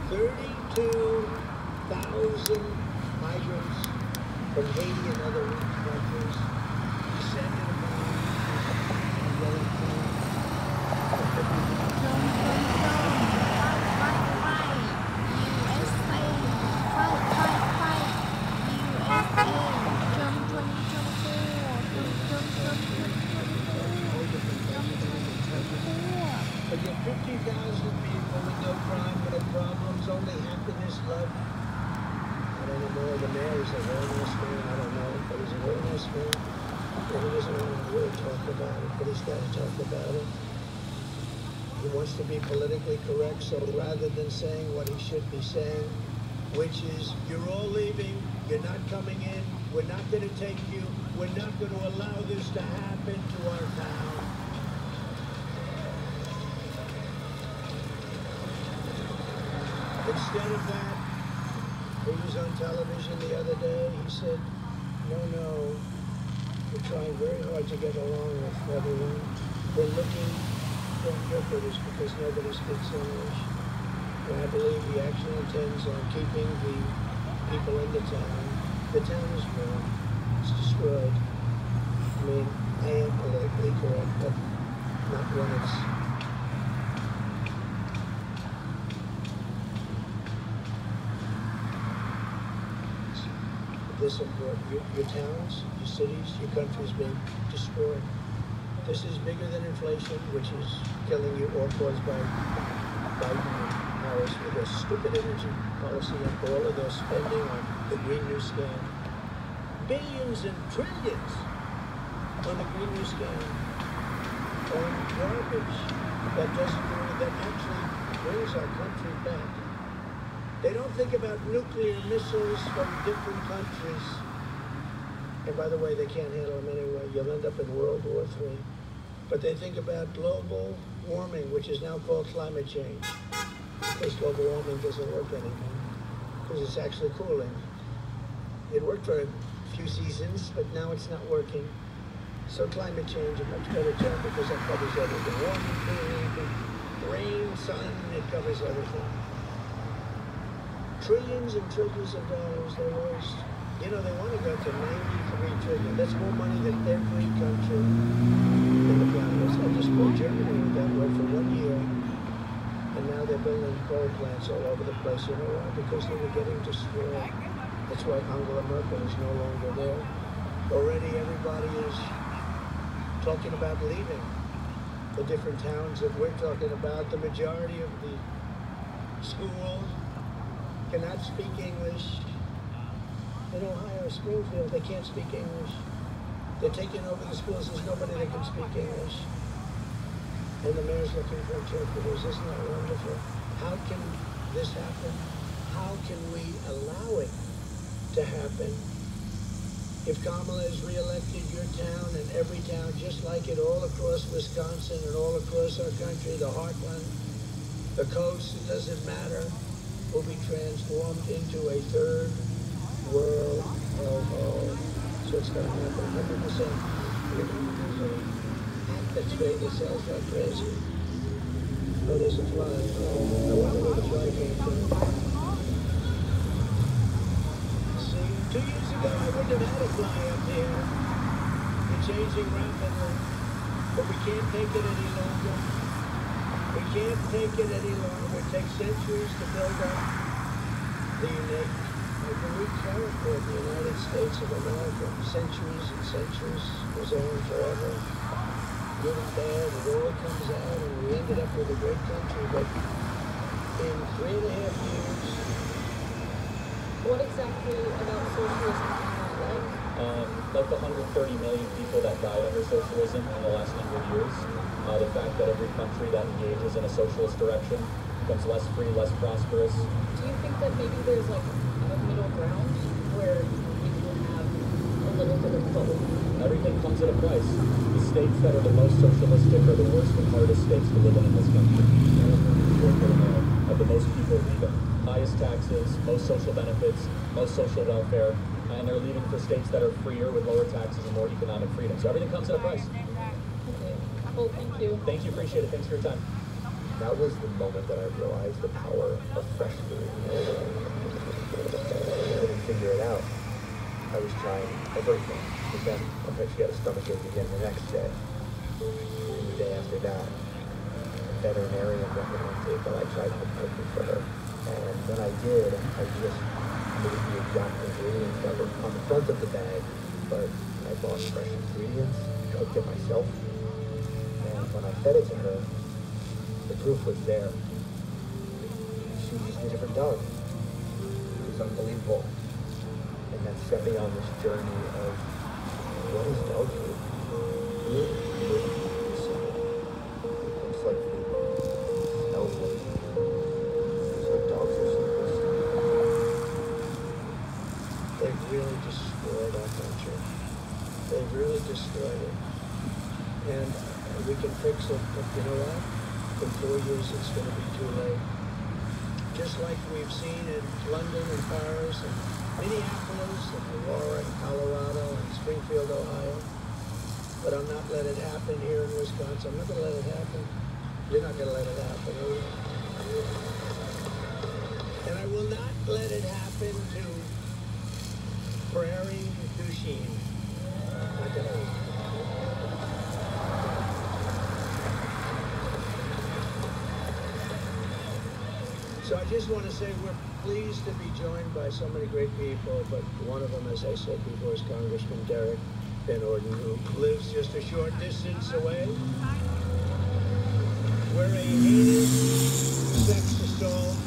32,000 migrants from Haiti and other countries descended upon Wellington. But yet 50,000 people with no crime, no problems, only happiness, love. I don't know, the mayor is a very nice man, I don't know, but he's a very nice man. And he doesn't want to really talk about it, but he's got to talk about it. He wants to be politically correct, so rather than saying what he should be saying, which is, you're all leaving, you're not coming in, we're not going to take you, we're not going to allow this to happen to our town. Instead of that, he was on television the other day, he said, no, we're trying very hard to get along with everyone. We're looking for interpreters because nobody speaks English. And I believe he actually intends on keeping the people in the town. The town is ruined. It's destroyed. I mean, I am politically correct, but not when it's... this important. Your towns, your cities, your country is being destroyed. This is bigger than inflation, which is killing you, all caused by Biden and Harris with their stupid energy policy and all of their spending on the Green New Scam. Billions and trillions on the Green New Scam, on garbage that actually brings our country back. They don't think about nuclear missiles from different countries. And by the way, they can't handle them anyway. You'll end up in World War III. But they think about global warming, which is now called climate change. Because global warming doesn't work anymore, because it's actually cooling. It worked for a few seasons, but now it's not working. So climate change, a much better term, because it covers everything. Warming, cooling, rain, sun, it covers everything. Trillions and trillions of dollars they waste. You know, they want to go to 93 trillion. That's more money than every country in the planet. I just put Germany in that way for 1 year. And now they're building coal plants all over the place. You know why? Because they were getting destroyed. That's why Angela Merkel is no longer there. Already everybody is talking about leaving. The different towns that we're talking about, the majority of the schools cannot speak English. In Ohio, Springfield, they can't speak English. They're taking over the schools. There's nobody that can speak English. And the mayor's looking for interpreters. Isn't that wonderful? How can this happen? How can we allow it to happen? If Kamala is reelected, your town and every town, just like it all across Wisconsin and all across our country, the heartland, the coast, it doesn't matter, will be transformed into a third world hellhole. So it's going to happen 100%. That's great, it sells like crazy. Oh, there's a fly. I wonder where the fly came from. See, 2 years ago I wouldn't have had a fly up there. It's changing rapidly. But we can't take it any longer. We can't take it any longer. It takes centuries to build up the unique character of the United States of America. Centuries and centuries goes on forever. Good and bad, it all comes out, and we ended up with a great country. But in 3.5 years... What exactly about socialism do you not like? Like the 130 million people that died under socialism in the last 100 years. The fact that every country that engages in a socialist direction becomes less free, less prosperous. Do you think that maybe there's like a middle ground where we can have a little bit of both? Everything comes at a price. The states that are the most socialistic are the worst and hardest states to live in this country. Have the most people leaving. Highest taxes, most social benefits, most social welfare, and they're leaving for states that are freer with lower taxes and more economic freedom. So everything comes at a price. Okay. Well, thank you. Thank you, appreciate it. Thanks for your time. That was the moment that I realized the power of fresh food. I couldn't figure it out. I was trying everything, but then she had a stomachache again the next day. And the day after that, a veterinarian recommended that I try cooking for her. And when I did, I just made the exact ingredients that were on the front of the bag, but I bought fresh ingredients, cooked it myself, and when I fed it to her, the proof was there. She was a different dog. It was unbelievable. And that set me on this journey of what is dog food? It looks like food. It smells like food. It's what dogs are supposed to do. They've really destroyed our country. They've really destroyed it. And we can fix it, but you know what? In 4 years, it's going to be too late. Just like we've seen in London and Paris and Minneapolis and Aurora and Colorado and Springfield, Ohio. But I'm not letting it happen here in Wisconsin. I'm not going to let it happen. You're not going to let it happen, are you? And I will not let it happen to Prairie du Chien. Not going to. So I just want to say we're pleased to be joined by so many great people, but one of them, as I said before, is Congressman Derek Van Orden, who lives just a short distance away. Where a heinous sex assault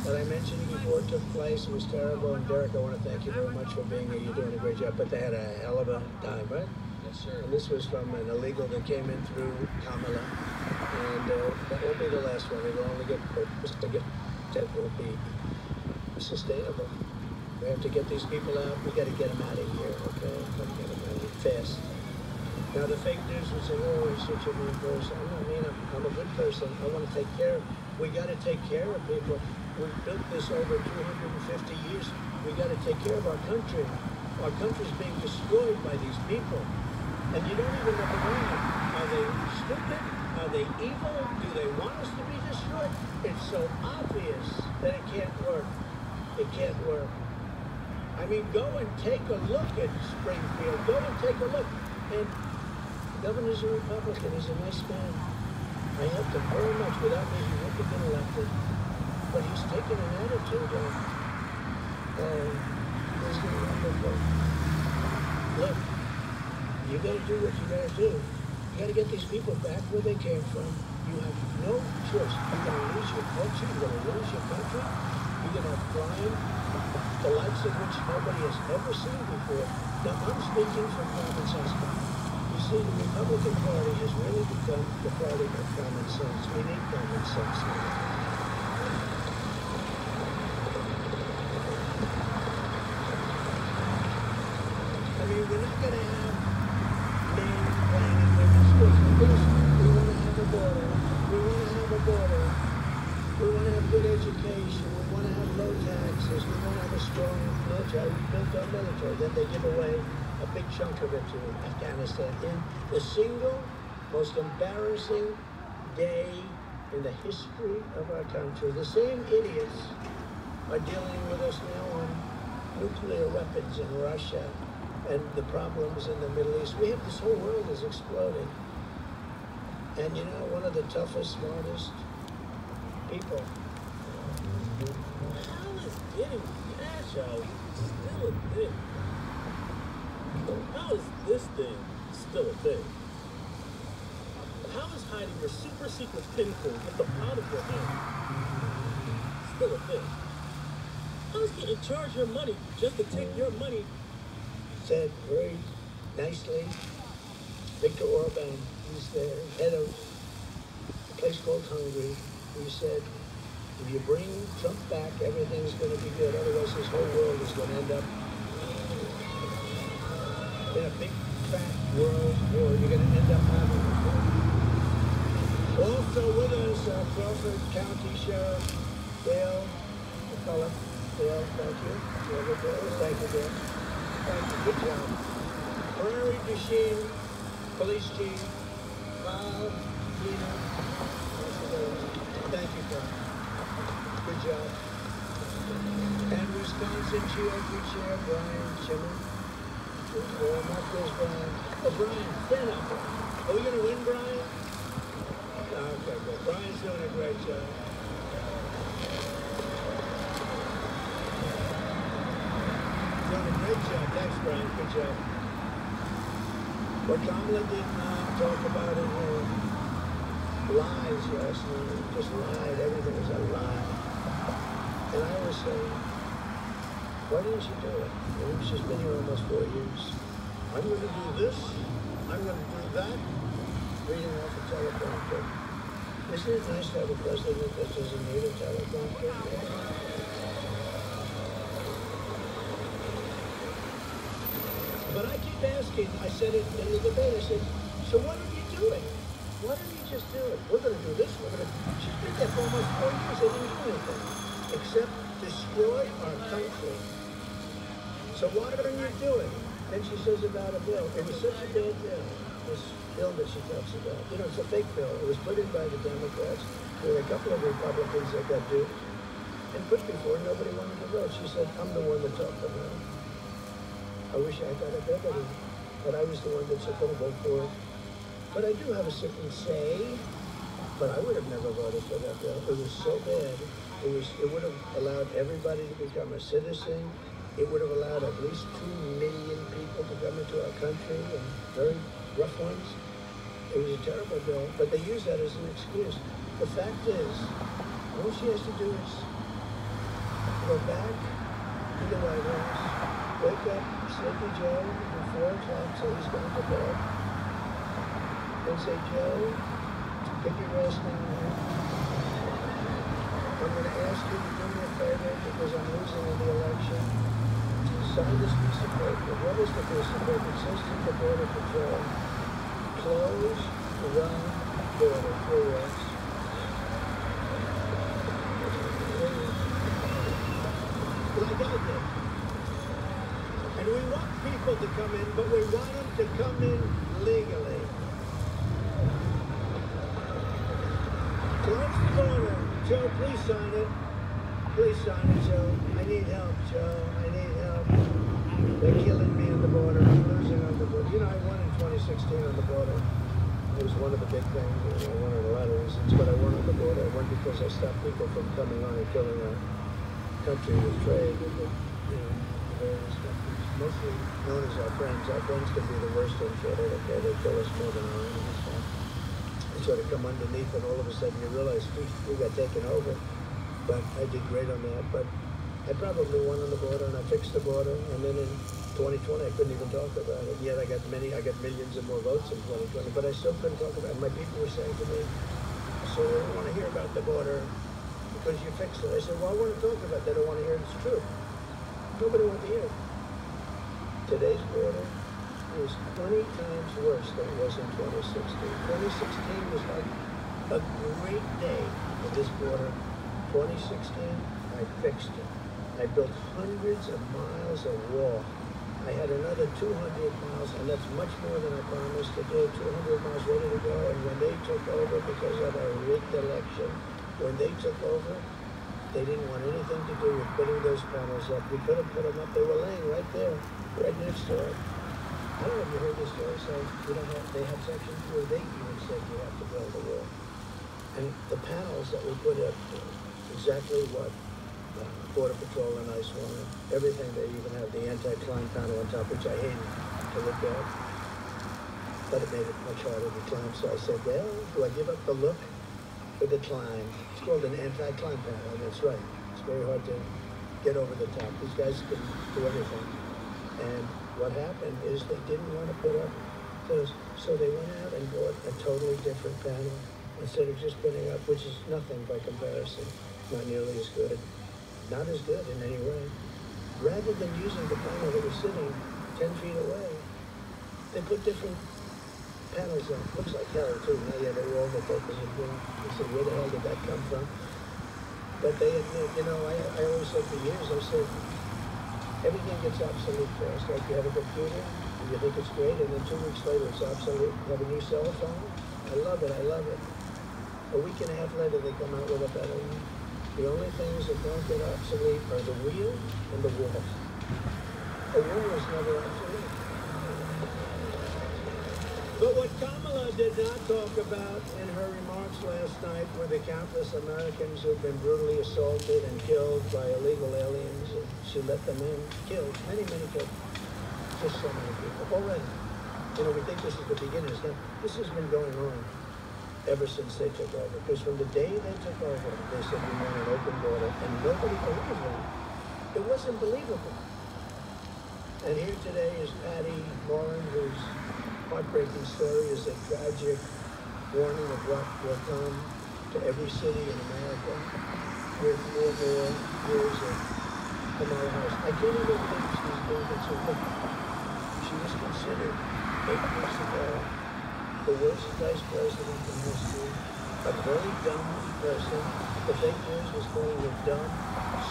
that I mentioned before took place. It was terrible, and Derek, I want to thank you very much for being here. You're doing a great job, but they had a hell of a time, right? Yes, sir. And this was from an illegal that came in through Kamala. And that won't be the last one. It'll only get purpose to get that will be sustainable. We have to get these people out. We got to get them out of here, okay? Got to get them out of here fast. Now the fake news would say, "Oh, he's such a mean person." I'm not mean. I'm a good person. I want to take care. We got to take care of people. We've built this over 250 years. We got to take care of our country. Our country's being destroyed by these people, and you don't even know why. Are they stupid? Are they evil? Do they want us to be destroyed? It's so obvious that it can't work. It can't work. I mean, go and take a look at Springfield. Go and take a look. And the governor's a Republican. He's a nice man. I helped him very much without maybe would have been elected. But he's taken an attitude of, he's going to be wonderful. Look, you got to do what you got to do. You got to get these people back where they came from. You have no choice. You're going to lose your culture. You're going to lose your country. You're going to have crime, the likes of which nobody has ever seen before. Now, I'm speaking from common sense. You see, the Republican Party has really become the party of common sense. We need common sense now. I mean, we're not going to have men planning women's schools. Because we want to have a border. We want to have a border. We want to have good education. We want to have low taxes. We want to have a strong military. We built our military. Then they give away a big chunk of it to Afghanistan in the single most embarrassing day in the history of our country. The same idiots are dealing with us now on nuclear weapons in Russia and the problems in the Middle East. We have this whole world is exploding. And you know, one of the toughest, smartest people. How is getting cash out still a thing? How is this thing still a thing? How is hiding your super secret pin code with the out of your hand still a thing? How is getting charged your money just to take your money? Said very nicely, Viktor Orban, he's the head of a place called Hungary. He said, if you bring Trump back, everything's going to be good. Otherwise, this whole world is going to end up in a big, fat world war. You're going to end up having a war. Also with us, Crawford County Sheriff Dale McCullough. Dale, thank you. Thank you, Dale. Thank you. Good job. Prairie du Chien Police Chief Bob Tina. Thank you, Brian. Good job. And Wisconsin GOP Chair Brian Schimmer. Warm up, there's Brian. Oh, Brian, stand up. Are we going to win, Brian? Okay, good. Brian's doing a great job. Doing a great job. Thanks, Brian. Good job. What Kamala didn't talk about in her lies last night, just lied. Everything was a lie. And I was saying, why didn't she do it? I mean, she's been here almost 4 years. I'm going to do this. I'm going to do that. Reading off a teleprompter. Isn't it nice to have a president that doesn't need a teleprompter? But I keep asking, I said it in the debate, I said, so what are you doing? Why don't you just do it? We're going to do this, she's been there for almost 4 years, they didn't do anything, except destroy our country. So why don't you do it? Then she says about a bill, it was such a bad bill, this bill that she talks about. You know, it's a fake bill, it was put in by the Democrats, there were a couple of Republicans that got duped, and put before nobody wanted to vote. She said, I'm the one that talked about it. I wish I got it better, but I was the one that said, don't vote for it. But I do have a certain say, but I would have never voted for that bill. It was so bad. It would have allowed everybody to become a citizen. It would have allowed at least 2 million people to come into our country, and very rough ones. It was a terrible bill, but they use that as an excuse. The fact is, all she has to do is go back to the White House, wake up Sleepy Joe at 4 o'clock, so he's going to bed, and say, Joe, get your resting now. I'm going to ask you to do me a favor because I'm losing in the election. Sign this piece of paper. What is the piece of paper? It says to the Border Patrol, close the border for us. Like I did. And we want people to come in, but we want them to come in legally. Close the border. Joe, please sign it. Please sign it, Joe. I need help, Joe. I need help. They're killing me on the border. I'm losing on the border. You know, I won in 2016 on the border. It was one of the big things. I won on a lot of reasons, but I won on the border. I won because I stopped people from coming on and killing our country with trade with the, various countries. Mostly known as our friends. Our friends can be the worst in shit. Okay, they kill us more than our enemies. They sort of come underneath, and all of a sudden you realize we got taken over. But I did great on that. But I probably won on the border, and I fixed the border. And then in 2020, I couldn't even talk about it. Yet I got millions and more votes in 2020, but I still couldn't talk about it. My people were saying to me, so they don't want to hear about the border because you fixed it. I said, well, I want to talk about it. They don't want to hear it. It's true. Nobody wants to hear it. Today's border is 20 times worse than it was in 2016. 2016 was like a great day for this border. 2016, I fixed it. I built hundreds of miles of wall. I had another 200 miles, and that's much more than I promised to do. 200 miles ready to go, and when they took over, because of a rigged election, when they took over, they didn't want anything to do with putting those panels up. We could have put them up. They were laying right there, right next to it. I don't know if you heard this story, so they have sections where they even said you have to build a wall. And the panels that we put up, exactly what Border Patrol and ICE wanted. Everything. They even have the anti-climb panel on top, which I hated to look at. But it made it much harder to climb. So I said, well, do I give up the look for the climb? It's called an anti-climb panel, and that's right. It's very hard to get over the top. These guys can do anything. And what happened is they didn't want to put up those, so they went out and bought a totally different panel instead of just putting up, which is nothing by comparison. Not nearly as good. Not as good in any way. Rather than using the panel that was sitting 10 feet away, they put different panels up. Looks like hell, too. Now, yeah, they were all the focus of them. They said, where the hell did that come from? But they admit, I always said for years, I said, everything gets obsolete fast. Like you have a computer, and you think it's great, and then 2 weeks later it's obsolete. You have a new cell phone. I love it. A week and a half later, they come out with a better one. The only things that don't get obsolete are the wheel and the wall. A wall is never obsolete. But what Kamala did not talk about in her remarks last night were the countless Americans who've been brutally assaulted and killed by illegal aliens. And she let them in, killed, many killed. Just so many people already. You know, we think this is the beginnings. Now, this has been going on ever since they took over. Because from the day they took over, they said we want an open border, and nobody believed them. It wasn't believable. And here today is Patty Morin, whose heartbreaking story is a tragic warning of what will come to every city in America with 4 more years of Kamala Harris. I can't even believe she's doing it so quick. She was considered 8 years ago the worst vice president in history, a very dumb person. The fake news was calling her dumb,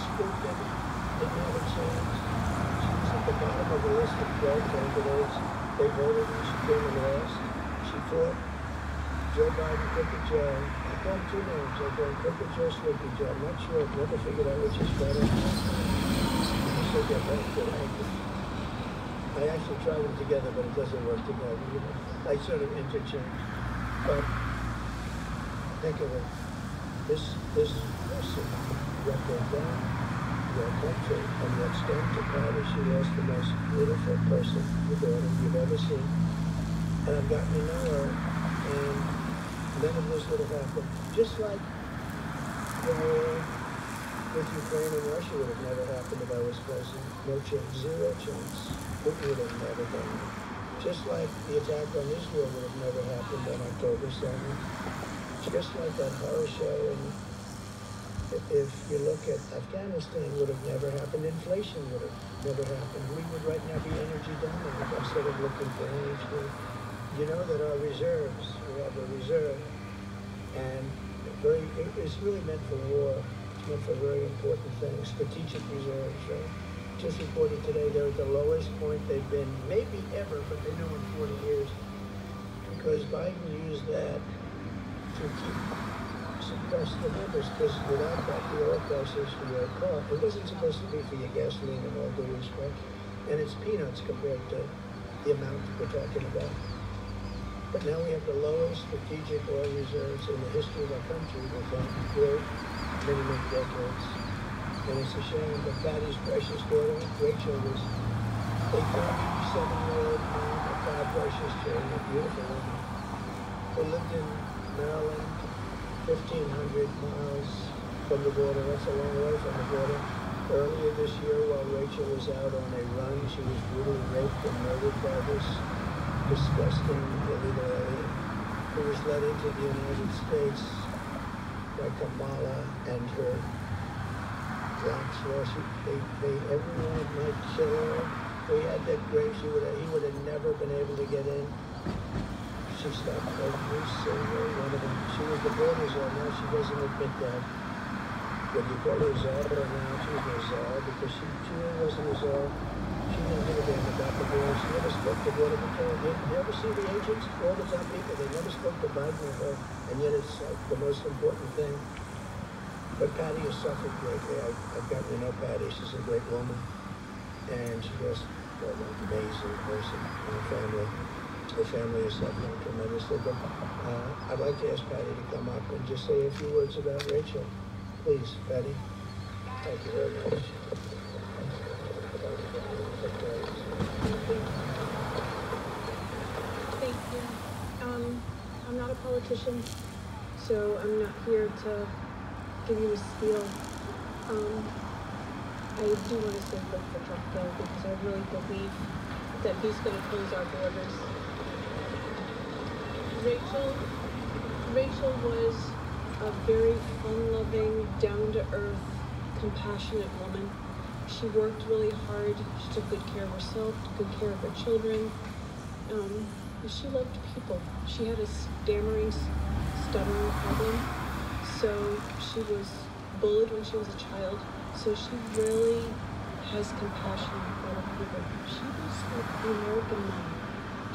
stupid, didn't have a chance. She was at the bottom of the list of 12 candidates. They voted and she came and lost. She fought Joe Biden, Crooked Joe. I call him 2 names. I call him Crooked Joe, Sleepy Joe. I'm not sure. I've never figured out which is better. I should get back to it. I actually try them together, but it doesn't work together. You know? I sort of interchange. But think of it. This person represents your country, and what's done to Patty, she was the most beautiful person, your daughter, you've ever seen. And I've gotten to know her, and none of this would have happened. Just like the war with Ukraine and Russia would have never happened if I was president. No chance, 0 chance. Putin would have never done it. Just like the attack on Israel would have never happened on October 7th. Just like that horror show. And if you look at Afghanistan, would have never happened. Inflation would have never happened. We would right now be energy dominant instead of looking for energy. You know that our reserves, we have a reserve, and it's really meant for war. It's meant for very important things, strategic reserves, right? Just reported today they're at the lowest point they've been, maybe ever, but they know in 40 years, because Biden used that to suppress the numbers, because without that, the oil prices for your car, it wasn't supposed to be for your gasoline in all due respect, and it's peanuts compared to the amount we're talking about. But now we have the lowest strategic oil reserves in the history of our country within many decades. And it's a shame that Patty's precious daughter, Rachel, was a 37-year-old mom of 5 precious children, a beautiful woman, who lived in Maryland, 1,500 miles from the border. That's a long way from the border. Earlier this year, while Rachel was out on a run, she was brutally raped and murdered by this disgusting illegal alien who was led into the United States by Kamala and her blacks. Everyone might kill her. We had that grave. He would have never been able to get in. She stopped every single one of them. She was the border czar. Now she doesn't admit that. When you call her czar now, she was no czar because she really wasn't a czar. She didn't give a damn about the border. She never spoke to Border Patrol. You ever see the agents? All the top people, they never spoke to Biden or her. And yet it's like the most important thing. But Patty has suffered greatly. I've gotten to know Patty. She's a great woman. And she's just an amazing person and her family. Her family is suffering tremendously. But I'd like to ask Patty to come up and just say a few words about Rachel. Please, Patty. Thank you very much. Thank you. I'm not a politician, so I'm not here to give you a spiel. I do want to say vote for Trump though, because I really believe that he's going to close our borders. Rachel was a very fun-loving, down-to-earth, compassionate woman. She worked really hard. She took good care of herself, took good care of her children. She loved people. She had a stammering, stuttering problem. So she was bullied when she was a child. So she really has compassion for other people. She was like the American mom.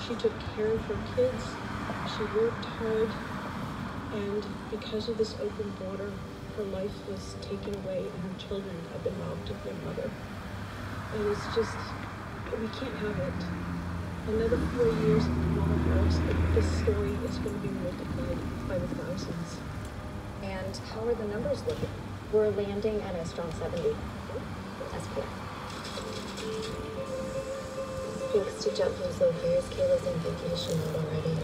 She took care of her kids. She worked hard. And because of this open border, her life was taken away and her children have been robbed of their mother. And it's just, we can't have it. Another 4 years of Kamala Harris, this story is going to be multiplied by the thousands. And how are the numbers looking? We're landing at a strong 70 SPF. Thanks to JetBlue's low fares, Kayla's in vacation mode already.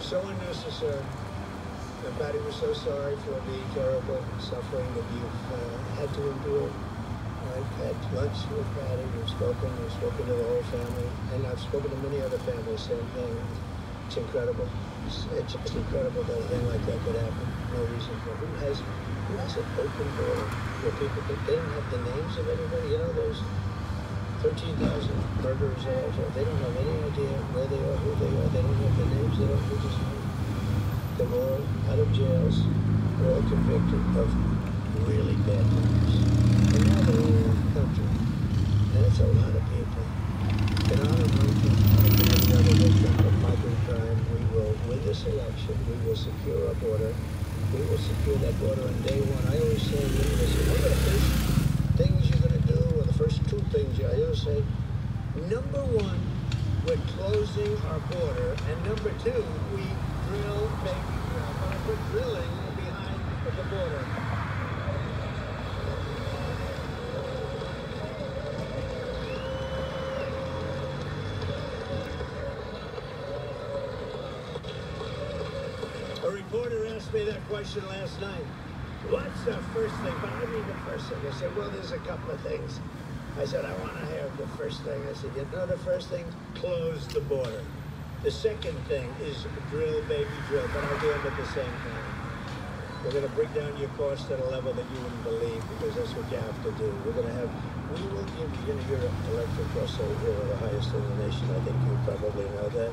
So unnecessary. Everybody was so sorry for the terrible suffering that you've had to endure. I've had lunch with Patty, we've spoken to the whole family, and I've spoken to many other families, same thing. It's incredible. It's just incredible that a thing like that could happen. No reason for who has an open door where people they don't have the names of anybody. You know, there's 13,000 murderers out there. They don't have any idea where they are, who they are. They don't have the names. They don't just know. They're all out of jails. They're all convicted of really bad crimes. And now they're all in the country. And it's a lot of people. And on and on and every other victim of migrant crime, we will, with this election, we will secure our border. We will secure that border on day one. I always say, what are the first things you're going to do, or the first two things I always say? Number one, we're closing our border, and number two, we drill, baby drill. But I put drilling behind the border. A reporter asked me that question last night. What's the first thing? But I mean the first thing. I said, well, there's a couple of things. I said, I want to have the first thing. I said, you know the first thing? Close the border. The second thing is drill, baby, drill. But I'll do them at the same time. We're going to bring down your cost at a level that you wouldn't believe, because that's what you have to do. We will give you, your electric costs are the highest in the nation. I think you probably know that.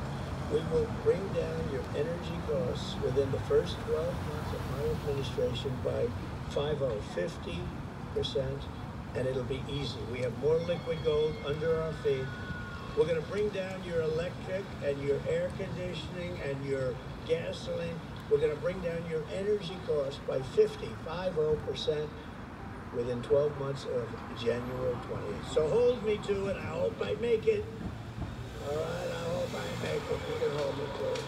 We will bring down your energy costs within the first 12 months of my administration by 50%, and it'll be easy. We have more liquid gold under our feet. We're going to bring down your electric and your air conditioning and your gasoline. We're going to bring down your energy costs by 50% within 12 months of January 20th. So hold me to it. I hope I make it. All right, I hope I make it. You can hold me to it.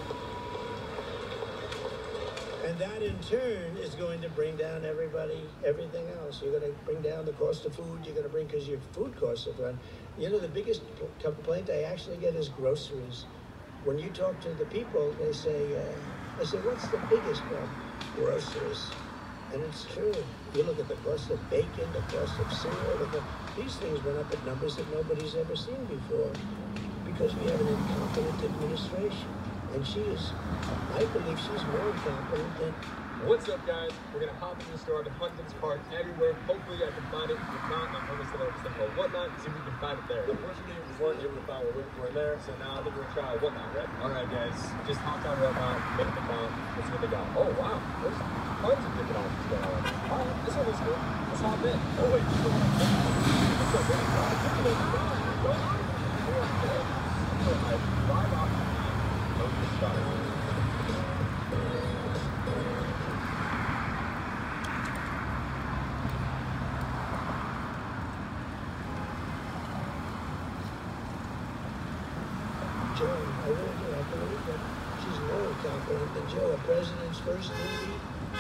And that in turn is going to bring down everything else. You're going to bring down the cost of food. You're going to bring, because your food costs have run. You know, the biggest complaint I actually get is groceries. When you talk to the people, they say, what's the biggest problem? Groceries. And it's true. You look at the cost of bacon, the cost of cereal, these things went up at numbers that nobody's ever seen before, because we have an incompetent administration. And I believe she's more incompetent than... What's up, guys? We're going to hop in the store to Huntington's Park everywhere. Hopefully I can find it. If not, I'm almost at every single Whatnot, see if we can find it there. Unfortunately, we weren't able to find we're there, so now I think we're going to try Whatnot, right? Alright, guys. Just hopped on Whatnot, made an account. Let's see what they got. Oh, wow. There's tons of different options going on. Alright, this one looks good. Let's hop in. Oh, wait. What's up, man? Five options. Joe, I really do. I believe that she's more incompetent than Joe. A president's first duty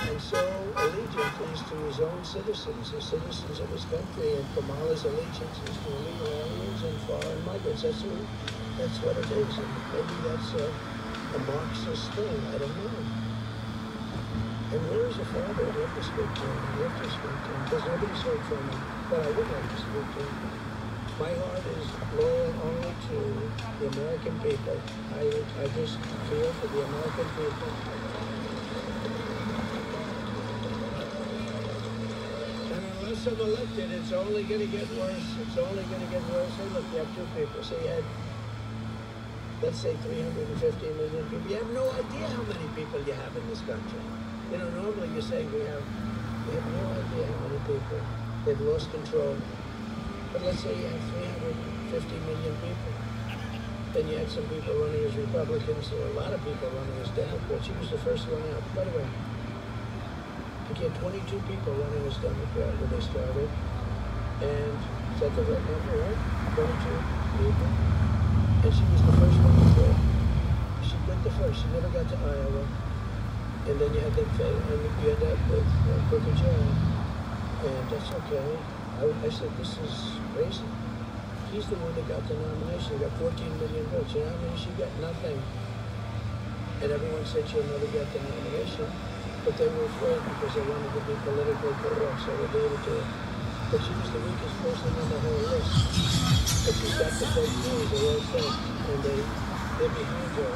and so allegiance is to his own citizens, the citizens of his country, and Kamala's allegiance is to illegal aliens and foreign migrants. That's what it is. And maybe that's a Marxist thing. I don't know. And where is your father? I'd love to speak to him. I'd love to speak to him, because nobody's heard from him. But I would like to speak to him. My heart is loyal only to the American people. I just feel for the American people. And unless I'm elected, it's only going to get worse. It's only going to get worse. Hey, look, you have two people. See, let's say 350 million people. You have no idea how many people you have in this country. You know, normally you say we have no idea how many people. They've lost control. But let's say you have 350 million people. Then you had some people running as Republicans. There were a lot of people running as Democrats. She was the first one out. By the way, you get 22 people running as Democrat when they started. And is that the right number, right? 22 people. And she was the first one to quit. She quit the first. She never got to Iowa. And then you had them fail, and you end up with Crooked Joe. And that's okay. I said, this is crazy. He's the one that got the nomination. He got 14 million votes. You know how many she got? Nothing. And everyone said she'll never get the nomination. But they were afraid because they wanted to be politically correct, so they gave it to her. But she was the weakest person on the whole list. But she's got the fake news, they're all fake. And they're behind her.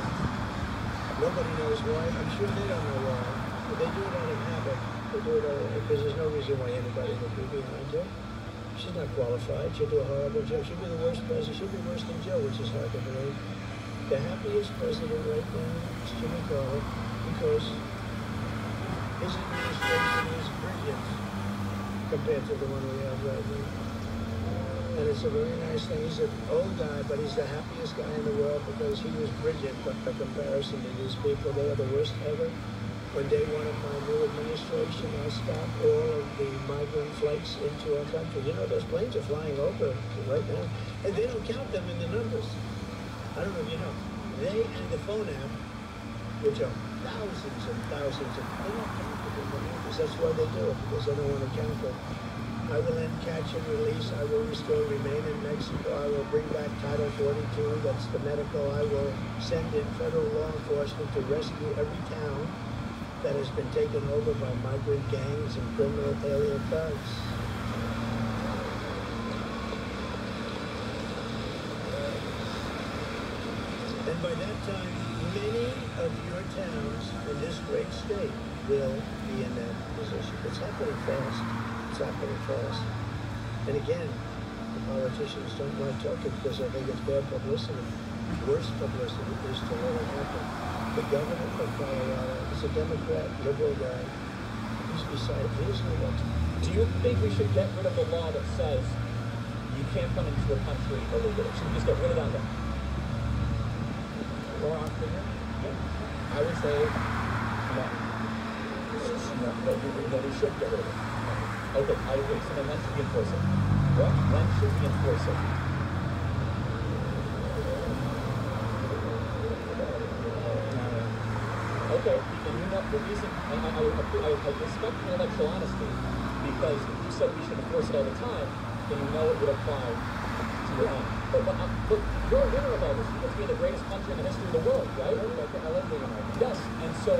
Nobody knows why. I'm sure they don't know why. But they do it out of habit. They do it because there's no reason why anybody would be behind her. She's not qualified. She'll do a horrible job. She'll be the worst president. She'll be worse than Joe, which is hard to believe. The happiest president right now is Jimmy Carter because his administration is brilliant compared to the one we have right now. And it's a very nice thing. He's an old guy, but he's the happiest guy in the world because he was brilliant by comparison to these people. They are the worst ever. When they want to find new administration, they'll stop all of the migrant flights into our country. You know, those planes are flying over right now, and they don't count them in the numbers. I don't know if you know. They and the phone app, which are thousands and thousands, they don't count them in the numbers. That's why they do it, because they don't want to count them. I will end catch and release. I will restore, remain in Mexico. I will bring back Title 42. That's the medical. I will send in federal law enforcement to rescue every town that has been taken over by migrant gangs and criminal alien thugs. And by that time, many of your towns in this great state will be in that position. It's happening fast. It's happening fast. And again, the politicians don't like talking because they think it's bad publicity. Worst publicity is to let it happen. The governor of Colorado is a Democrat, liberal guy. He's beside it. He doesn't know what to do. Do you think we should get rid of the law that says you can't come into a country illegally? Should we just get rid of that law? More often? Yeah. I would say no. No, we should get rid of it. Okay, I agree. So then when should we enforce it? What? When should we enforce it? Okay, and you know the reason I respect your intellectual honesty because if you said we should enforce it all the time, then you know it would apply to your own. But you're a winner of all this because we're the greatest country in the history of the world, right? I love being American. Yes, and so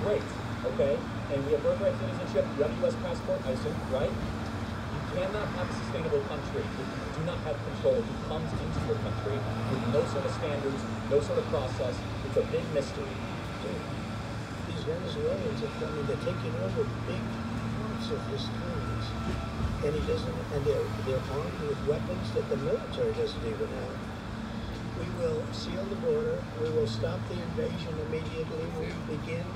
great, okay? And we have birthright citizenship, you have a U.S. passport, I assume, right? You cannot have a sustainable country if you do not have control who comes into your country with no sort of standards, no sort of process. It's a big mystery. These Venezuelans are coming, they're taking over big parts of this country. And he doesn't, and they're armed with weapons that the military doesn't even have. We will seal the border, we will stop the invasion immediately, we begin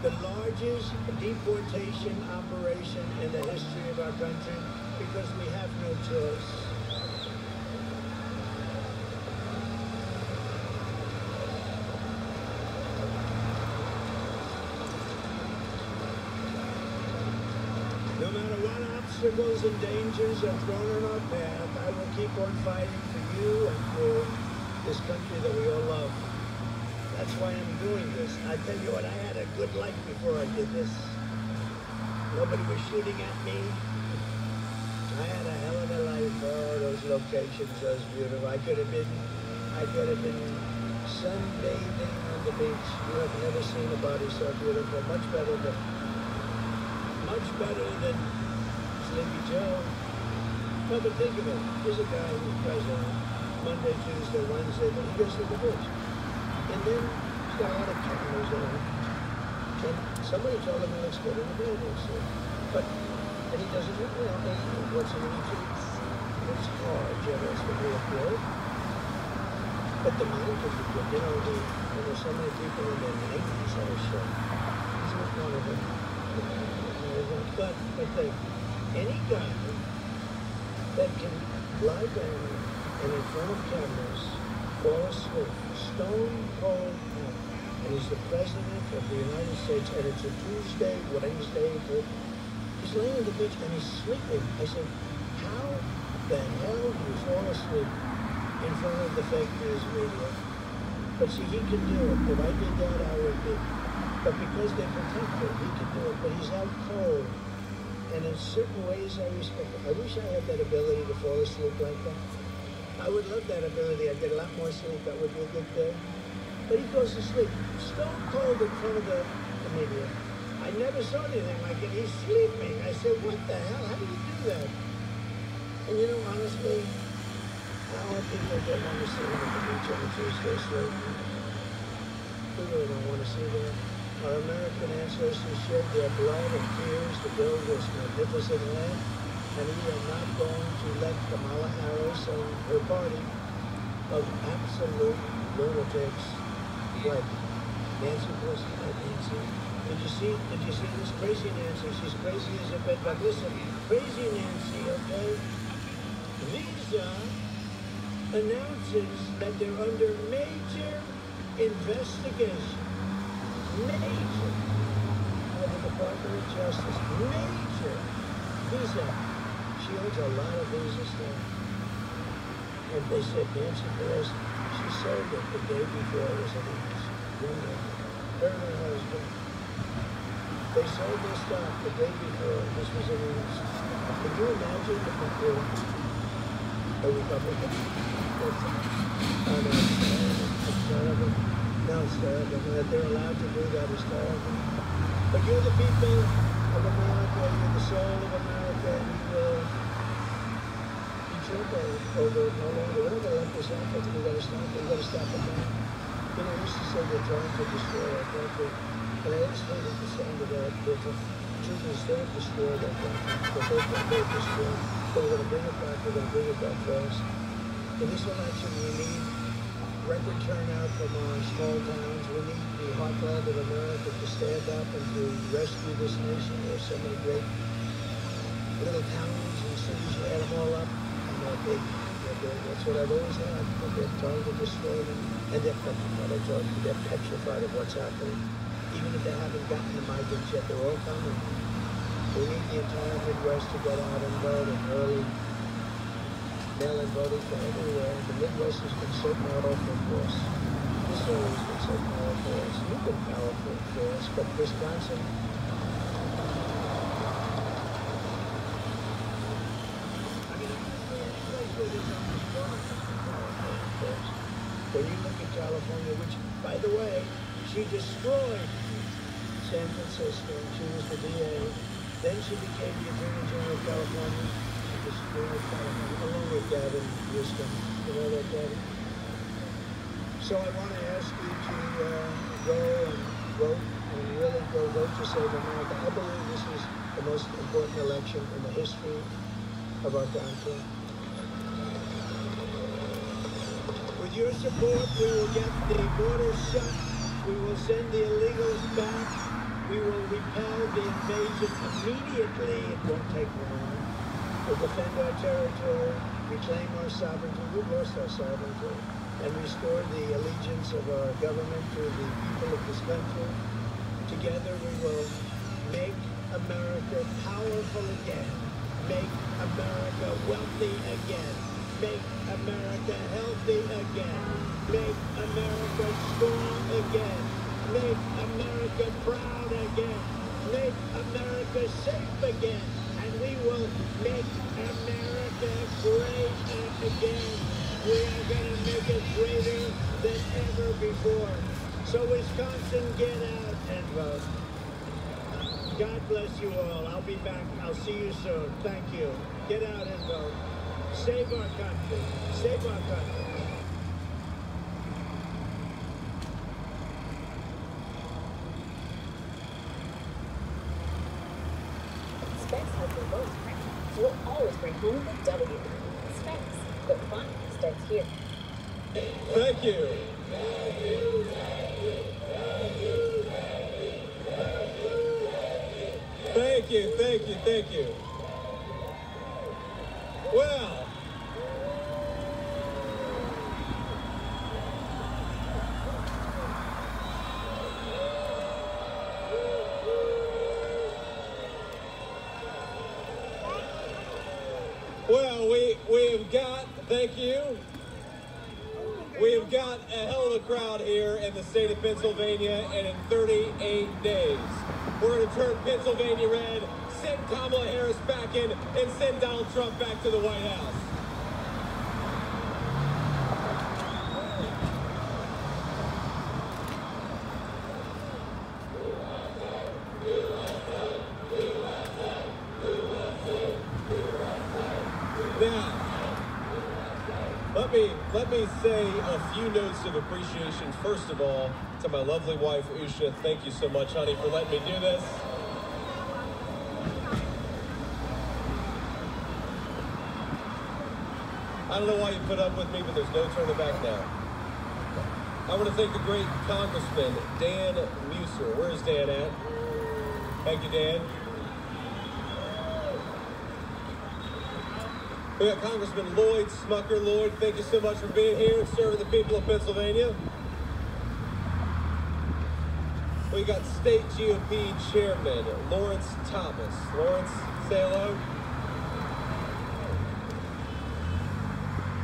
the largest deportation operation in the history of our country because we have no choice. No matter what obstacles and dangers are thrown on our path, I will keep on fighting for you and for this country that we all love. That's why I'm doing this. I tell you what, I had a good life before I did this. Nobody was shooting at me. I had a hell of a life. Oh, those locations, those beautiful. I could have been sunbathing on the beach. You have never seen a body so beautiful. Much better than Sleepy Joe. No, but think of it. Here's a guy who's president. Monday, Tuesday, Wednesday, but he goes to the beach. And then he's got a lot of cameras on. And somebody told him he looks good in the building. So. And he doesn't do what's in YouTube. It's hard, yeah, that's what we applaud. But the man could be good. There were so many people in their 90s that were sure. He's not one of them. But any guy that can lie down and in front of cameras fall asleep, stone cold out, and he's the president of the United States, and it's a Tuesday, Wednesday, he's laying on the beach and he's sleeping. I said, how the hell do you fall asleep in front of the fake news media? But see, he can do it. If I did that, I would be. But because they protect him, he can do it. But he's out cold. And in certain ways, I respect it. I wish I had that ability to fall asleep like that. I would love that ability. I'd get a lot more sleep. That would be a good thing. But he goes to sleep stone cold in front of the media. I never saw anything like it. He's sleeping. I said, what the hell? How do you do that? And honestly, our people don't want to see him at the beach on a Tuesday sleeping. We really don't want to see that. Our American ancestors shed their blood and tears to build this magnificent land, and we are not going to let Kamala Harris and her party of absolute lunatics like Nancy Pelosi, Nancy. Did you see this crazy Nancy? She's crazy as a bit, but listen, crazy Nancy, okay? Visa announces that they're under major investigation. Major. By the Department of Justice. Major. Visa. She owns a lot of visas now. And they said Nancy Pelosi, she sold it the day before it was announced. Her and her husband. They sold their stock the day before this was announced. Can you imagine if it were a Republican? Oh, no, it's terrible. No, it's terrible. That they're allowed to do that is terrible. But you're the people of America, you're the soul of America, and you will be trouble over no longer. We're not going to let this happen. We've got to stop it. We've got to stop it now. I used to say they're trying to destroy our country, and I always hated the sound of that. The truth is, they have destroyed our country. They're destroyed. But we're going to bring it back. We're going to bring it back fast. In this election, we need record turnout from our small towns. We need the heartland of America to stand up and to rescue this nation. There's so many great little towns and cities. You add them all up, and they're big. That's what I've always had. But they're trying to destroy them. And they're petrified. I told you, they're petrified of what's happening. Even if they haven't gotten the migrants yet, they're all coming. We need the entire Midwest to get out and vote and early mail-in voting for everywhere. The Midwest has been so powerful for us. This area has been so powerful for us. You've been powerful for us, but Wisconsin, when you look at California, which, by the way, she destroyed San Francisco. She was the DA. Then she became the Attorney General of California. She destroyed California, along with Gavin Newsom. You know that, Gavin? So I want to ask you to go and vote, and really go vote to save America. I believe this is the most important election in the history of our country. With your support, we will get the border shut. We will send the illegals back. We will repel the invasion immediately. It won't take long. We'll defend our territory, reclaim our sovereignty. We've lost our sovereignty. And restore the allegiance of our government to the people of this country. Together we will make America powerful again. Make America wealthy again. Make America healthy again. Make America strong again. Make America proud again. Make America safe again. And we will make America great again. We are going to make it greater than ever before. So Wisconsin, get out and vote. God bless you all. I'll be back. I'll see you soon. Thank you. Get out and vote. Save our country. Save our country. Specs has the lowest price, so we'll always bring home the W. Specs, the fun starts here. Hey, Thank you. Thank you, thank you, thank you. Well, we've got, thank you. We've got a hell of a crowd here in the state of Pennsylvania, and in 38 days, we're going to turn Pennsylvania red, send Kamala Harris back in, and send Donald Trump back to the White House. Now, let me say a few notes of appreciation. First of all, to my lovely wife, Usha, thank you so much, honey, for letting me do this. I don't know why you put up with me, but there's no turning back now. I want to thank the great Congressman, Dan Muser. Where's Dan at? Thank you, Dan. We got Congressman Lloyd Smucker. Lloyd, thank you so much for being here and serving the people of Pennsylvania. We got State GOP Chairman Lawrence Thomas. Lawrence, say hello.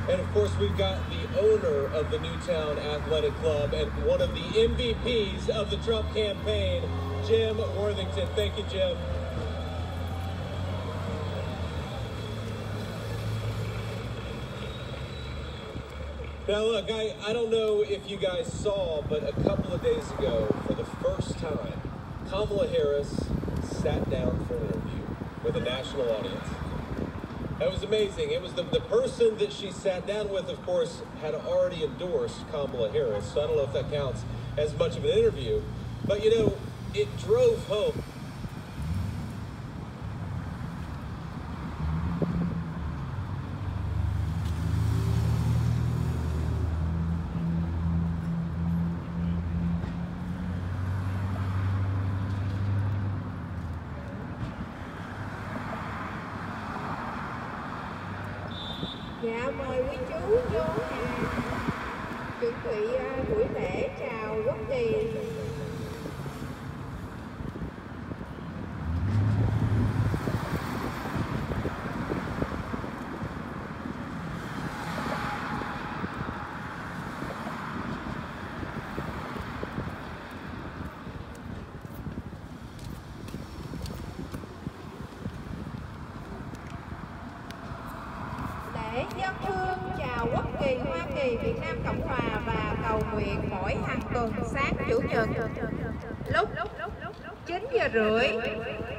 And of course, we've got the owner of the Newtown Athletic Club and one of the MVPs of the Trump campaign, Jim Worthington. Thank you, Jim. Now look, I don't know if you guys saw, but a couple of days ago, for the first time, Kamala Harris sat down for an interview with a national audience. That was amazing. It was the person that she sat down with, of course, had already endorsed Kamala Harris, so I don't know if that counts as much of an interview. But, you know, it drove home. Dạ, mời quý chú vô chuẩn bị buổi lễ chào quốc kỳ. Lễ dân hương chào quốc kỳ Hoa Kỳ, Việt Nam Cộng Hòa và cầu nguyện mỗi hàng tuần sáng Chủ nhật lúc 9:30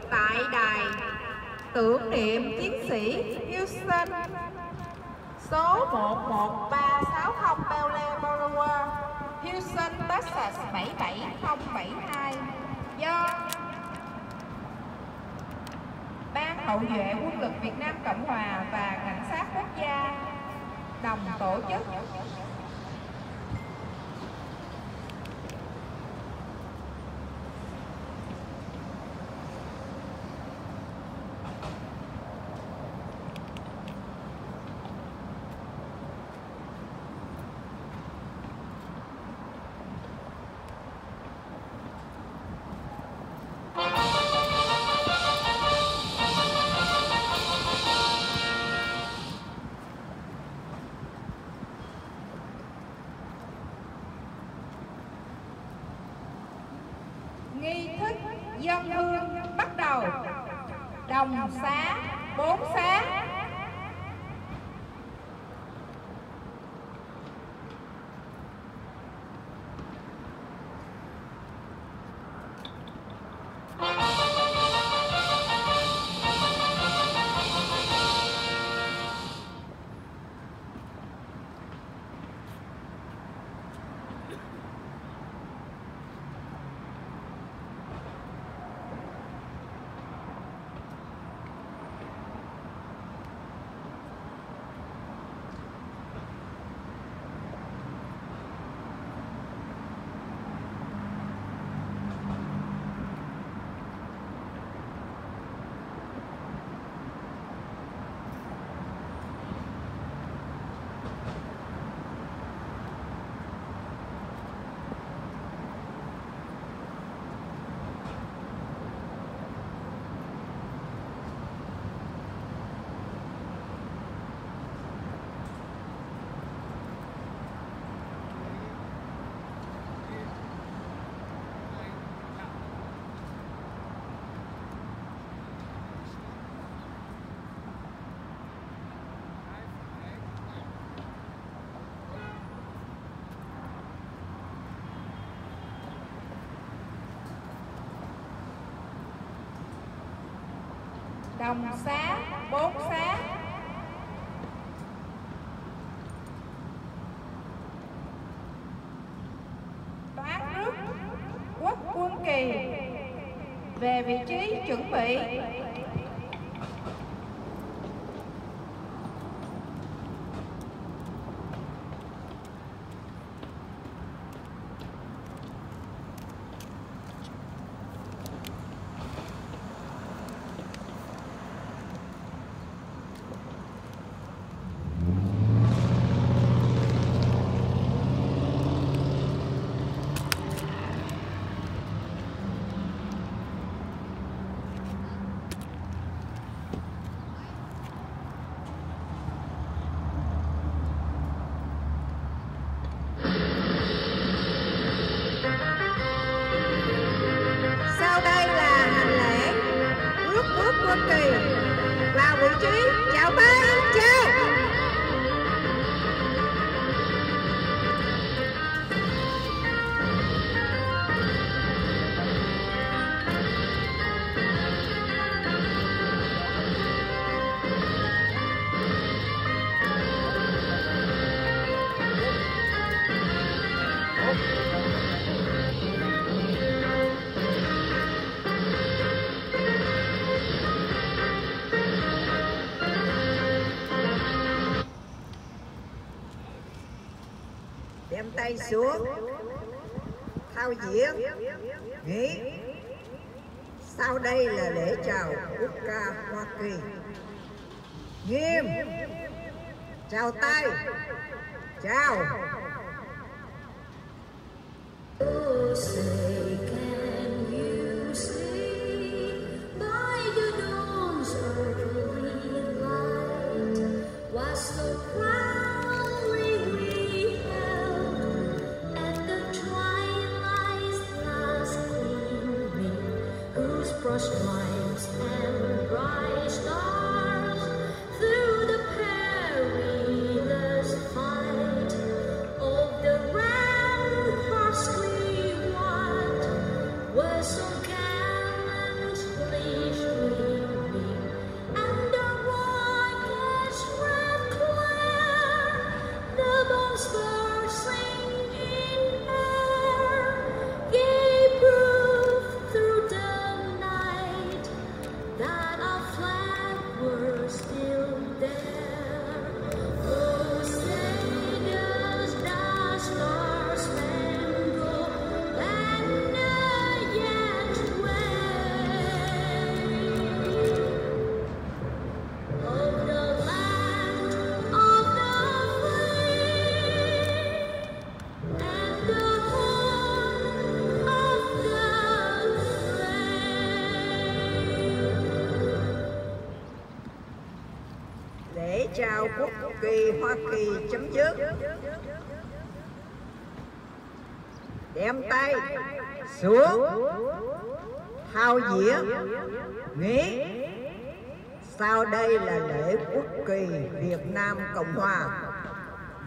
tại đài tưởng niệm chiến sĩ Houston số 11360 Bel Boulevard, Houston, Texas 77072 do Ban Hậu vệ Quân lực Việt Nam Cộng Hòa và Cảnh sát Quốc gia đồng tổ chức. Nghi thức dân hương bắt đầu. Đồng xá, 4 xá. Đồng Xá 4 xá. Toán rước Quốc Quân Kỳ về vị trí chuẩn bị. Sau đây là hành lễ rước Quốc Quân Kỳ vào vị trí. Chào tay, chào. Đem tay xuống, thao diễn, nghỉ. Sau đây là lễ chào quốc ca Hoa Kỳ. Nghiêm, chào tay, chào. Oh, say, can you see by the dawn's early light what so proudly we held at the twilight's last gleaming, whose broad stripes and bright stars through the perilous fight of the ramparts we won were so gallantly streaming, and the rockets red glare, the bombs bursting in air, gave proof through the night that our flag was still there. Oh, say does the star-spangled banner yet wave of the land of the free and the home of the brave. Lễ chào Quốc Kỳ Hoa Kỳ chấm dứt. Đem tay xuống, thao diễn, nghỉ. Sau đây là lễ Quốc Kỳ Việt Nam Cộng Hòa.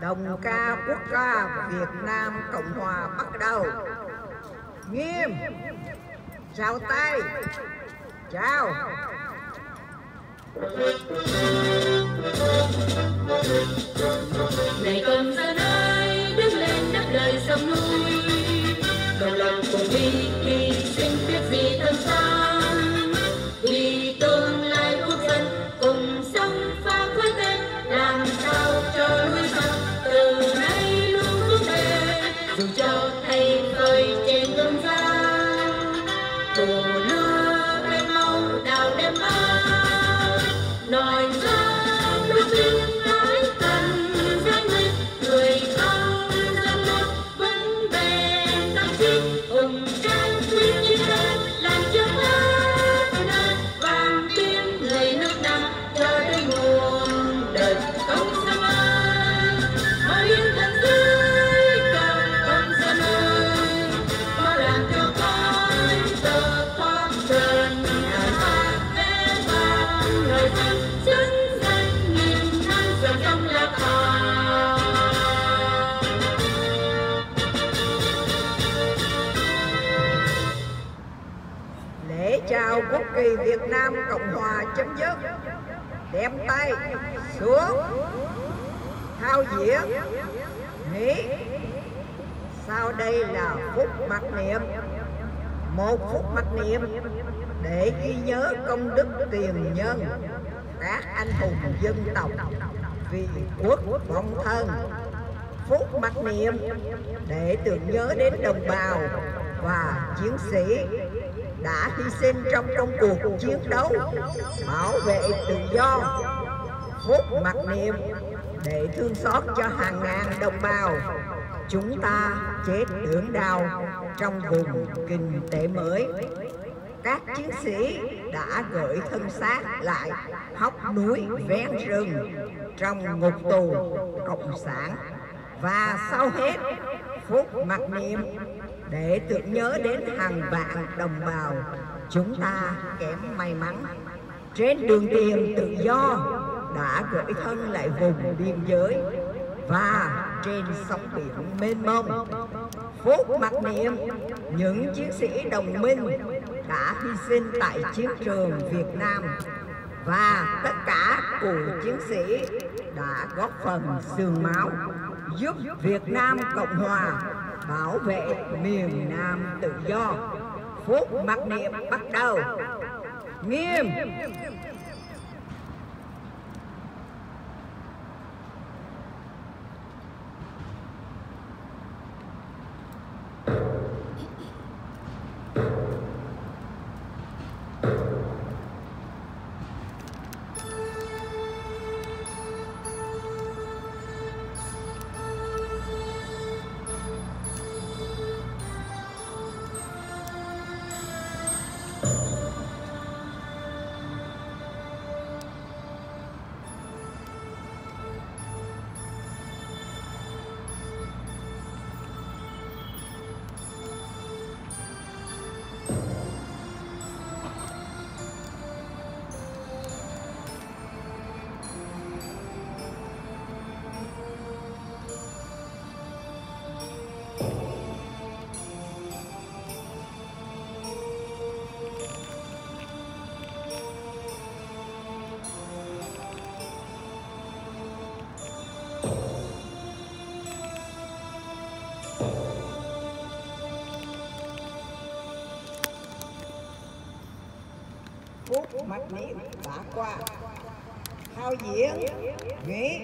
Đồng ca quốc ca Việt Nam Cộng Hòa bắt đầu. Nghiêm, chào tay, chào. Này công dân ơi, đứng lên đáp lời sông núi, đồng lòng cùng đi hy sinh biết gì thân gian, vì tương lai quốc dân cùng sống và quyết tên, làm sao cho núi sông từ nay luôn vững bền, dù cho thay phơi trên tương gian, tổ lửa đem máu đào đem máu, nói ra lúc tin nói cần danh linh người con dân một vững bền tâm trí, hùng tráng quyết chiến đấu làm cho hết nơi vang tiếng lời nước Nam cho đến muôn đời công dân ơi, mau yên thân dưới cờ công dân ơi, mau làm cho con tờ thoát trần hải xa vẽ vang người dân xứng danh nghìn năm dòng sông lạc hà. chào quốc kỳ Việt Nam Cộng Hòa chấm dứt. Đem tay xuống, thao diễn, nghỉ. Sau đây là phút mặc niệm. 1 phút mặc niệm để ghi nhớ công đức tiền nhân các anh hùng dân tộc vì quốc vong thân. Phút mặc niệm để tưởng nhớ đến đồng bào và chiến sĩ đã hy sinh trong công cuộc chiến đấu bảo vệ tự do. Phút mặc niệm để thương xót cho hàng ngàn đồng bào chúng ta chết đượm đau trong vùng kinh tế mới. Các chiến sĩ đã gửi thân xác lại hốc núi ven rừng trong ngục tù cộng sản. Và sau hết, phút mặc niệm để tưởng nhớ đến hàng vạn đồng bào chúng ta kém may mắn trên đường tìm tự do đã gửi thân lại vùng biên giới và trên sóng biển mênh mông. Phút mặc niệm những chiến sĩ đồng minh đã hy sinh tại chiến trường Việt Nam và tất cả cụ chiến sĩ đã góp phần xương máu giúp Việt Nam Cộng Hòa bảo vệ miền Nam tự do. Phút mặc niệm bắt đầu. Nghiêm. Phút mặc niệm đã qua. Thao diễn, nghỉ.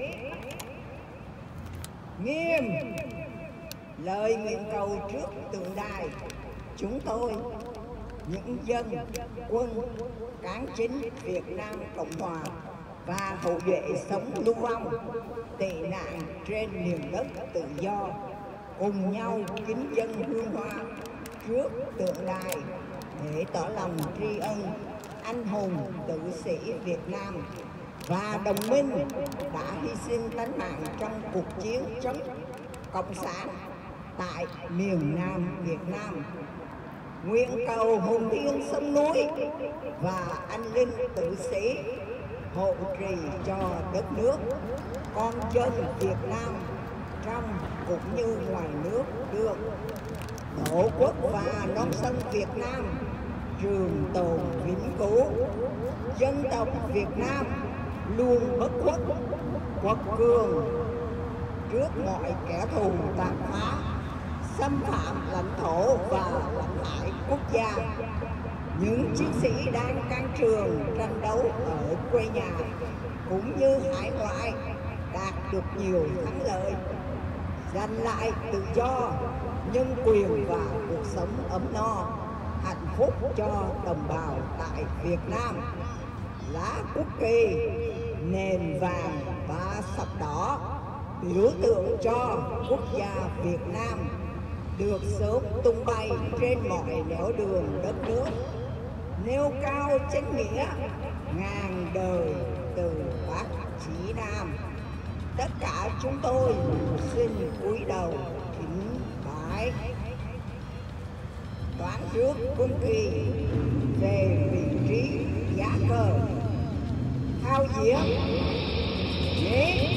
Nghiêm. Lời nguyện cầu trước tượng đài. Chúng tôi, những dân, quân, cán chính Việt Nam Cộng Hòa và hậu duệ sống lưu vong, tị nạn trên miền đất tự do, cùng nhau kính dâng hương hoa trước tượng đài để tỏ lòng tri ân anh hùng tử sĩ Việt Nam và đồng minh đã hy sinh tánh mạng trong cuộc chiến chống cộng sản tại miền Nam Việt Nam. Nguyện cầu hồn thiêng sông núi và anh linh tử sĩ hộ trì cho đất nước, con dân Việt Nam trong cũng như ngoài nước được tổ quốc và non sông Việt Nam trường tồn vĩnh cửu. Dân tộc Việt Nam luôn bất khuất, quật cường trước mọi kẻ thù tàn phá, xâm phạm lãnh thổ và lãnh hải quốc gia. Những chiến sĩ đang can trường tranh đấu ở quê nhà cũng như hải ngoại đạt được nhiều thắng lợi, giành lại tự do, nhân quyền và cuộc sống ấm no, hạnh phúc cho đồng bào tại Việt Nam. Lá quốc kỳ nền vàng và sọc đỏ biểu tượng cho quốc gia Việt Nam được sớm tung bay trên mọi nẻo đường đất nước, nêu cao chánh nghĩa ngàn đời từ Bắc chí Nam. Tất cả chúng tôi xin cúi đầu kính bái. Toán trước quân kỳ về vị trí giá cờ. Thao diễn, nghỉ.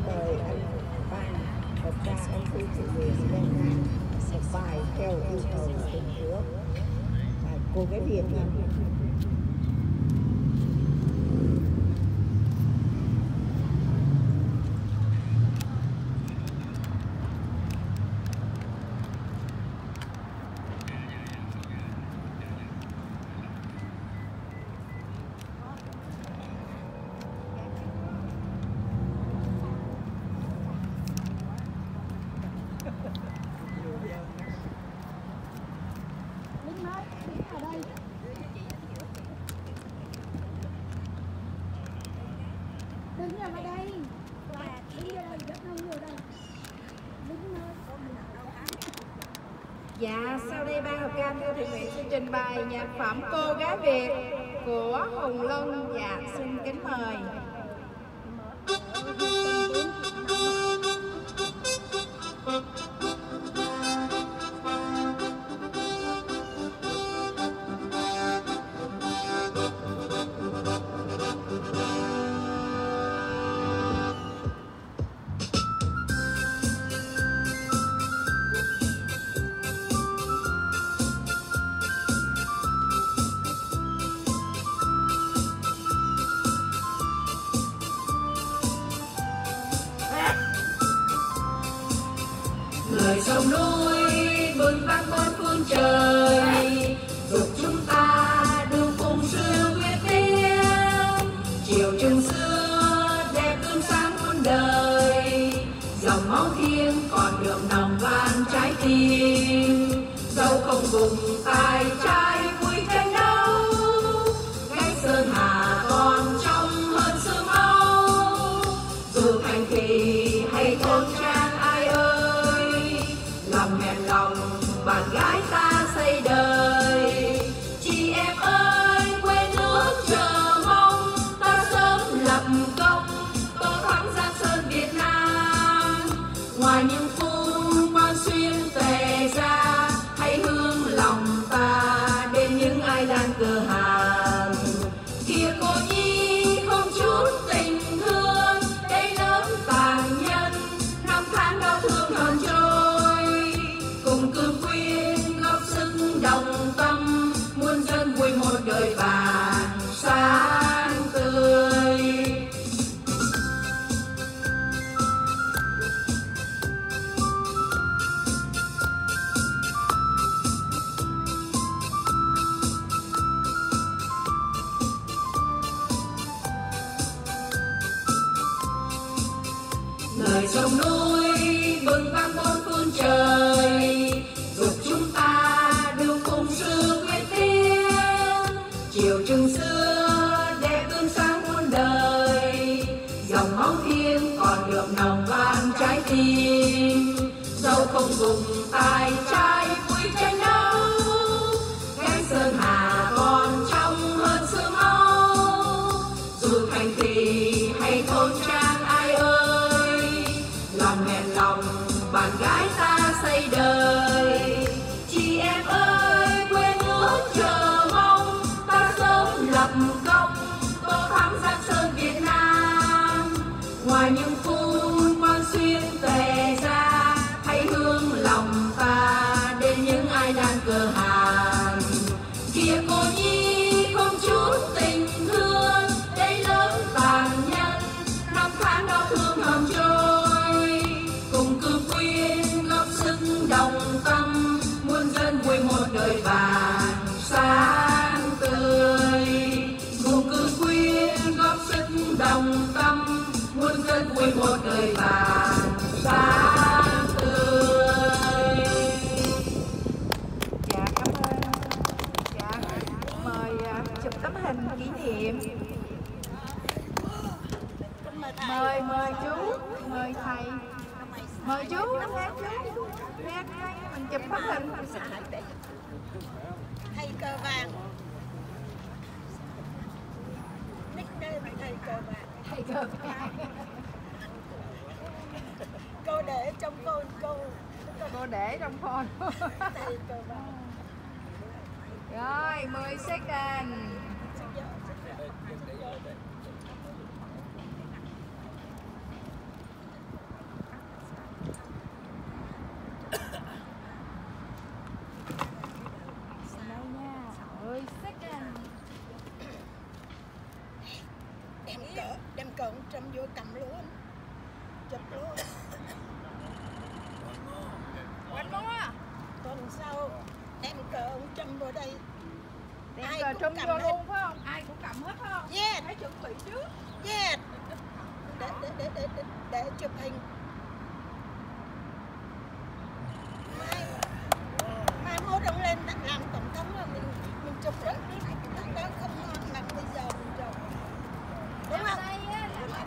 mời anh Ban đọc ra MC sự việc đem ra một bài theo yêu cầu của tình hứa cô gái Việt nha. Dạ, sau đây ban hợp ca theo thiện nguyện xin trình bày nhạc phẩm Cô Gái Việt của Hùng Lân. Dạ, xin kính mời. Người sông núi bừng vang bốn phương trời, dục chúng ta đường cùng xưa quyết tiếng. Chiều trường xưa đẹp gương sáng muôn đời, dòng máu thiêng còn đượm nồng van trái tim. Dẫu không vùng tài trai vui tranh đấu, gánh sơn hà còn trong hơn xương máu. Dù thành thị hay thôn trang ai ơi, lòng hẹn lòng bạn gái ta xây đời. Chị em ơi quê nước chờ mong ta sớm lập công, tô thắm giang sơn Việt Nam. Ngoài những phun quan xuyên tề ra, hãy hướng lòng ta đến những ai đang cửa hàng. Kìa cô nhi không chút tình thương, đây lớp tàn nhân năm tháng đau thương còn trôi. Cùng cương quyên góp sức đồng tâm, muôn dân vui một đời vàng sáng tươi. Lời sông núi bừng vang bốn phương trời, dục chúng ta đường cùng xưa quyết tiếng. Chiều trường xưa đẹp gương sáng muôn đời, dòng máu thiêng còn đượm nồng van trái tim. Dẫu không vùng tài trai vui tranh đấu, gánh sơn hà còn trong hơn xương máu. Dù thành thị hay thôn trang ai ơi, lòng hẹn lòng bạn gái ta xây đời. Chị em ơi quê nước chờ mong ta sớm lập công, tô thắm giang sơn Việt Nam. Ngoài những phun quan xuyên tề ra, hãy hướng lòng ta đến những ai đang cửa hàng. Kìa cô nhi không chút tình thương, đây lớp tàn nhân năm tháng đau thương hầm trôi. Cùng cương quyên góp sức đồng tâm, muôn dân vui một đời vàng sáng tươi. Cùng cương quyên góp sức đồng tâm, muôn dân vui một đời vàng sáng tươi. Dạ, cảm ơn. Dạ, mời chụp tấm hình kỷ niệm. Mời chú, mời thầy, mời chú, nè chú, nè mình chụp tấm hình. Thầy cờ vàng, nickname là thầy cờ vàng. Thầy cờ vàng. Cô để trong phone, Cô để trong phone. thầy cờ vàng. Rồi, 10 second. đem cỡ trăm vô cầm luôn, chụp luôn. Quanh mua. Tuần sau đem cỡ trăm vô đây. Đem cờ trùm vô luôn phải không? Ai cũng cầm hết phải không? Yeah. Phải chuẩn bị trước. Yeah. Để chụp hình. Mai mốt ông lên làm tổng thống là mình chụp đó. Đó không ngon bằng bây giờ mình chụp. Đúng không? Đây á là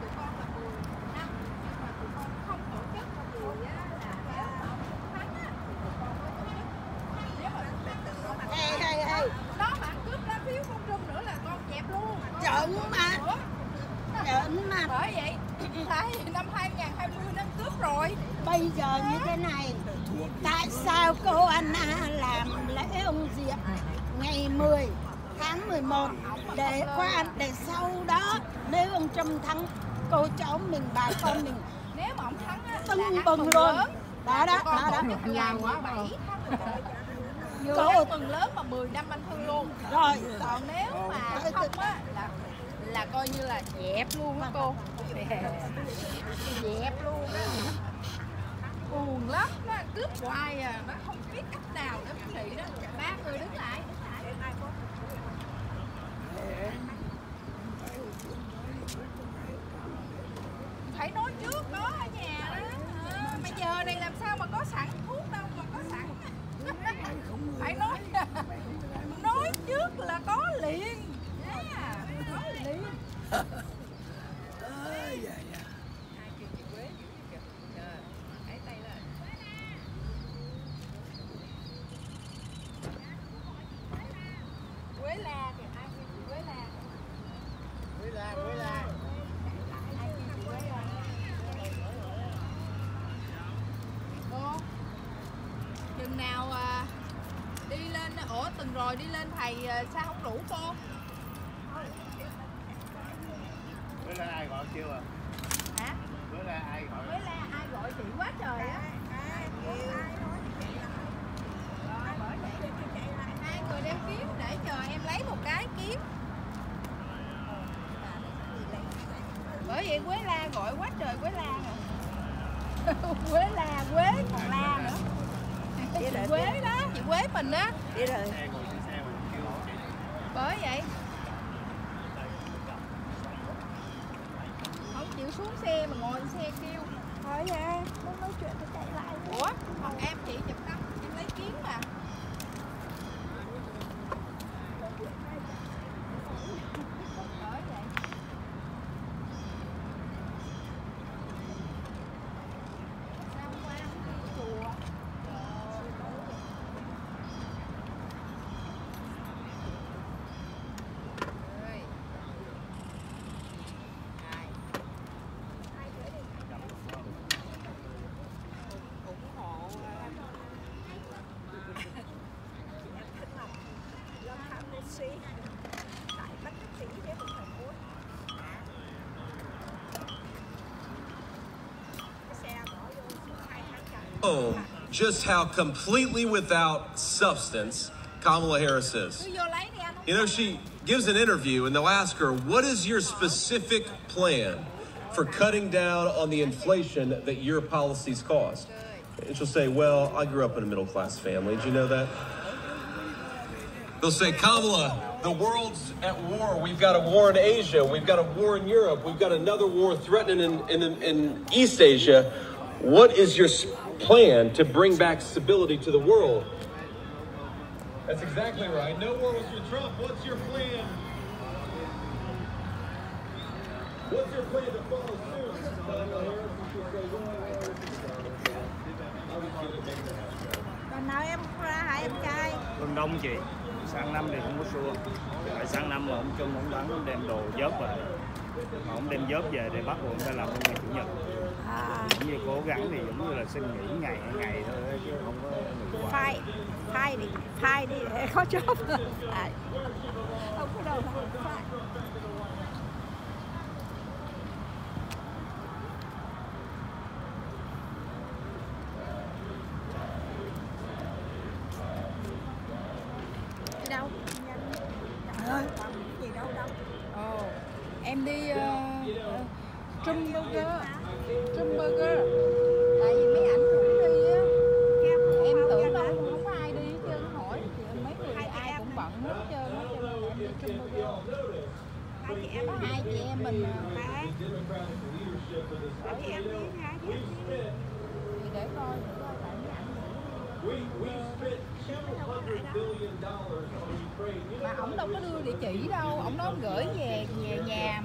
tụi con là 10 năm, nhưng mà tụi con không tổ chức là 10 á là nếu mà ông thắng á thì tụi con mới tổ chức. Nếu mà nó mà cướp lá phiếu không trung nữa là con dẹp luôn. Giỡn mà. Giỡn mà. Bởi vậy thấy năm 2020 nó cướp rồi. Bây giờ như thế này, tại sao cô Anna làm lễ ông Diệp ngày 10 tháng 11 để sau đó nếu ông Trump thắng, cô cháu mình, bà con mình Nếu mà ông thắng á tưng là bừng luôn. Đó. Là 17 vừa ăn mừng lớn mà 10 năm anh Thư luôn. Rồi. Còn nếu mà không á là coi như là dẹp luôn á cô. Dẹp luôn á. Buồn lắm, nó cướp hoài à, nó không biết cách nào để trị đó. Ba người đứng lại. Phải nói trước đó ở nhà đó. Mà giờ này làm sao mà có sẵn thuốc đâu mà có sẵn. Phải nói trước là có liền. Có liền. Quế la thì ai kêu chị Quế la? Quế la. Ai kêu chị Quế la? Cô, chừng nào đi lên, tuần rồi đi lên thầy sao không rủ cô? Quế la ai gọi kêu à? Hả? Quế la ai gọi? Quế la ai gọi chị quá trời á. Bởi vậy hai người đem kiếm để chờ em lấy một cái kiếm. Bởi vậy Quế la gọi quá trời Quế la rồi. Quế la, Quế còn la nữa. Chị Quế đó, chị Quế mình á. Đi rồi. Bởi vậy không chịu xuống xe mà ngồi xe kêu. Thôi nha, muốn nói chuyện thì chạy lại. Ủa, còn em chị chụp tóc, em lấy kiếm mà. Bởi vậy. Sao hôm qua không đi chùa? Oh, just how completely without substance Kamala Harris is. You know, she gives an interview and they'll ask her, what is your specific plan for cutting down on the inflation that your policies caused? And she'll say, well, I grew up in a middle-class family. Did you know that? They'll say, Kamala, the world's at war. We've got a war in Asia. We've got a war in Europe. We've got another war threatening in East Asia. What is your plan to bring back stability to the world? That's exactly right. No war was with Trump. What's your plan? What's your plan to follow suit? Còn nào em ra hả em trai? Phương Đông chị, sang năm thì không có xua. Tại sang năm mà ông Trung ông đoán ông đem đồ dớp về. Mà ông đem dớp về để bắt buộc phải làm ngày Chủ nhật. Cũng như cố gắng thì giống như là xin nghỉ ngày thôi chứ không có nghỉ quá. Phai đi để có job. Không có đâu phai. Đi đâu? Gì đâu. Ồ, em đi Trump Burger. Tại vì mấy ảnh cũng đi á. Em tưởng đâu không có ai đi hết trơn, hỏi mấy người ai cũng bận hết trơn á, cho nên em đi Trump Burger. Có hai chị em mình bán. Chị em đi hai chị em đi. Thì để coi tại mấy ảnh. Mà ổng đâu có đưa địa chỉ đâu, ổng nói ổng gửi về nhà.